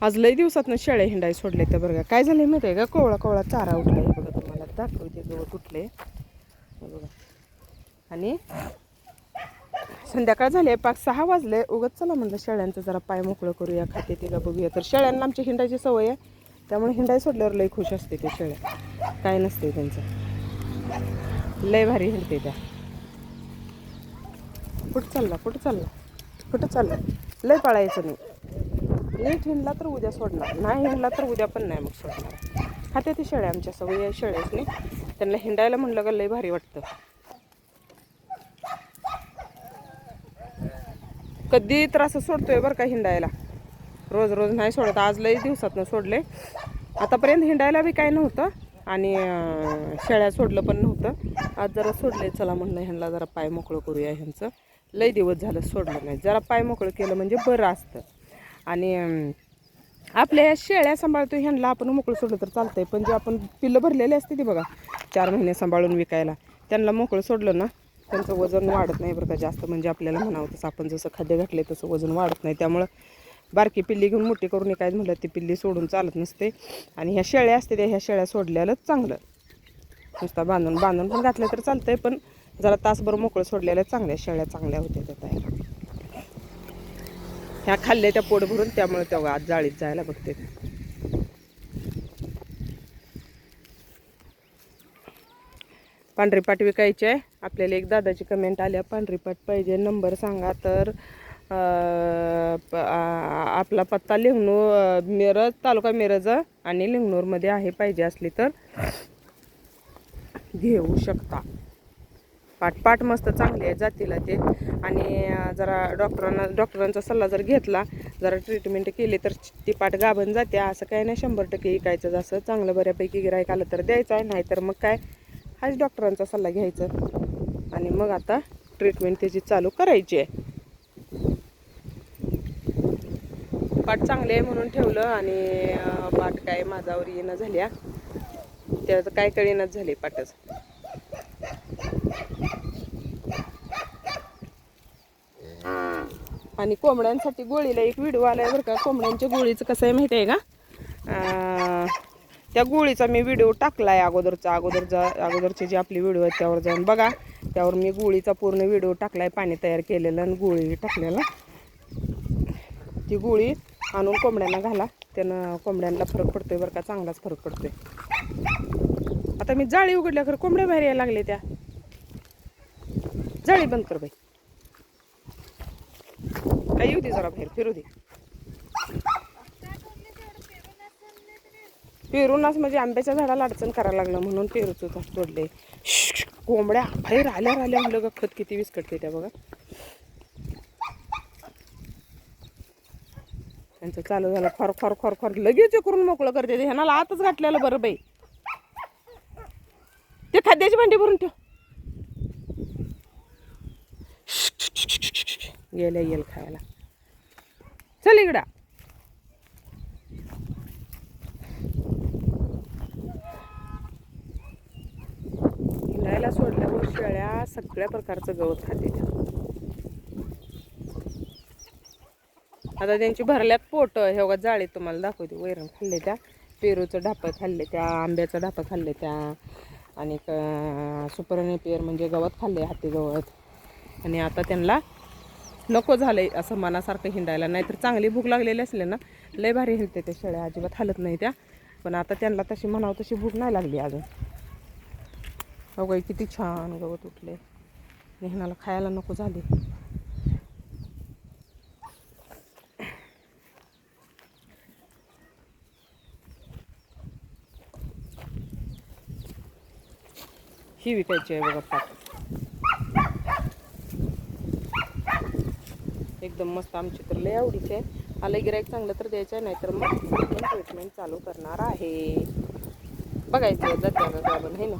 आज लई दिवसातनं शेळ्या हिंडाय सोडले तर बरं का. काय झालं माहिती आहे का, कोवळा कोवळा चारा उठला आहे बघा. तुम्हाला दाखवते गवत उठले बघा. आणि संध्याकाळ झाली आहे, 5-6 वाजले. उगत चला म्हणलं शेळ्यांचं जरा पाय मोकळं करूया, खाते ते का बघूया. तर शेळ्यांना आमची हिंडायची सवय आहे, त्यामुळे हिंडाय सोडल्यावर लई खुश असते ते शेळ्या. काय नसते त्यांचं, लय भारी हिंडते त्या. कुठं चालला लय पळायचं नाही. नीट हिंडला तर उद्या सोडणार, नाही हिंडला तर उद्या पण नाही मग सोडणार. खाते ते शेळ्या, आमच्या सवयी आहे शेळ्याच नाही. त्यांना हिंडायला म्हणलं का लय भारी वाटतं. कधी त्रास सोडतोय बरं का हिंडायला, रोज रोज नाही सोडत. आज लई दिवसातनं सोडले. आतापर्यंत हिंडायला बी काय नव्हतं आणि शेळ्या सोडलं पण नव्हतं. आज जरा सोडले, चला म्हणलं ह्यांना जरा पाय मोकळं करूया. ह्यांचं लई दिवस झालं सोडलं नाही. जरा पाय मोकळं केलं म्हणजे बरं असतं. आणि आपल्या शेळ्या सांभाळतो ह्यांना आपण मोकळं सोडलं तर चालतंय, पण जे आपण पिल्लं भरलेले असते ती बघा 4 महिने सांभाळून विकायला, त्यांना मोकळं सोडलं ना त्यांचं वजन वाढत नाही बरं का जास्त. म्हणजे आपल्याला म्हणावं तसं आपण जसं खाद्य घातले तसं वजन वाढत नाही. त्यामुळं बारकी पिल्ली घेऊन मोठी करून काय म्हटलं ती पिल्ली सोडून चालत नसते. आणि ह्या शेळ्या असते त्या, ह्या शेळ्या सोडल्यालाच चांगलं. नुसता बांधून पण घातलं तर चालतंय, पण जरा तासभर मोकळं सोडलेल्या चांगल्या शेळ्या चांगल्या होत्या त्या तयार. ह्या खाल्ल्या त्या पोट भरून, त्यामुळे तेव्हा आज जाळीत जायला बघते. पांढरी पाट विकायची आहे आपल्याला. एक दादाची कमेंट आल्या, पांढरी पाट पाहिजे, नंबर सांगा. तर आपला पत्ता लिंगणूर, मिरज तालुका मिरज आणि लिंगणूरमध्ये आहे. पाहिजे असली तर घेऊ शकता. पाट मस्त चांगली आहे जातीला ते. आणि जरा डॉक्टरांचा सल्ला जर घेतला, जरा ट्रीटमेंट केली तर ती पाट गाभण जाते. असं काही नाही 100% विकायचं. जसं चांगलं बऱ्यापैकी गिराईक आलं तर द्यायचं आहे, नाही तर मग काय हाच डॉक्टरांचा सल्ला घ्यायचं आणि मग आता ट्रीटमेंट त्याची चालू करायची आहे. पाट चांगली आहे म्हणून ठेवलं. आणि पाट काय माझ्यावर येणं झाल्या, त्याचं काय कळेनाच झाले पाटच. आणि कोंबड्यांसाठी गोळीला एक व्हिडिओ आलाय बरं का. कोंबड्यांच्या गोळीचं कसं आहे माहिती आहे का, त्या गोळीचा मी व्हिडिओ टाकलाय अगोदरचे जे आपली व्हिडिओ आहेत त्यावर जाऊन बघा. त्यावर मी गोळीचा पूर्ण व्हिडिओ टाकलाय, पाणी तयार केलेलं आणि गोळी टाकलेलं. ती गोळी आणून कोंबड्यांना घाला, त्यानं कोंबड्यांना फरक पडतोय बरं का, चांगलाच फरक पडतोय. आता मी जाळी उघडल्या खरं कोंबड्या बाहेर यायला लागले. त्या जाळी बंद कर बाई, काय येऊ दे जरा बाहेर फिरू दे. पेरूनाच म्हणजे आंब्याच्या झाडाला अडचण करायला लागलं म्हणून पेरूचं तोडले. कोंबड्या बाहेर आल्या म्हणलं का खत किती विस्कटते त्या बघा. त्यांचं चालू झालं खर लगेच करून मोकळं करते. ह्यांना आतच घातलेलं बरं बाई. ते खाद्याची भांडी भरून ठेव. येईल खायला. चल इकडा. हिंडायला सोडल्यावर शेळ्या सगळ्या प्रकारचं गवत खाते त्या. आता त्यांची भरल्यात पोट. हे बघा जाळीत तुम्हाला दाखवते. वैरण खाल्ले त्या, पेरूचं ढापं खाल्ले त्या, आंब्याचं ढापं खाल्ले त्या, आणि सुपर नेपियर म्हणजे गवत खाल्ले, हाती गवत. आणि आता त्यांना नको झालंय असं मनासारखं हिंडायला. नाहीतर चांगली भूक लागलेली असले ना लय भारी हिंडते त्या शेळ्या, अजिबात हालत नाही त्या. पण आता त्यांना तशी म्हणावं तशी भूक नाही लागली अजून. अवघा किती छान गवत उठले, ह्याला खायला नको झाले. ही विकायची आहे बघा पाट, एकदम मस्त. आमची तर लय आवडीची आहे. आलं गिराईक चांगलं तर द्यायचं आहे, नाहीतर मग ट्रीटमेंट चालू करणार आहे. बघायचं जात्या का गाभण आहे ना.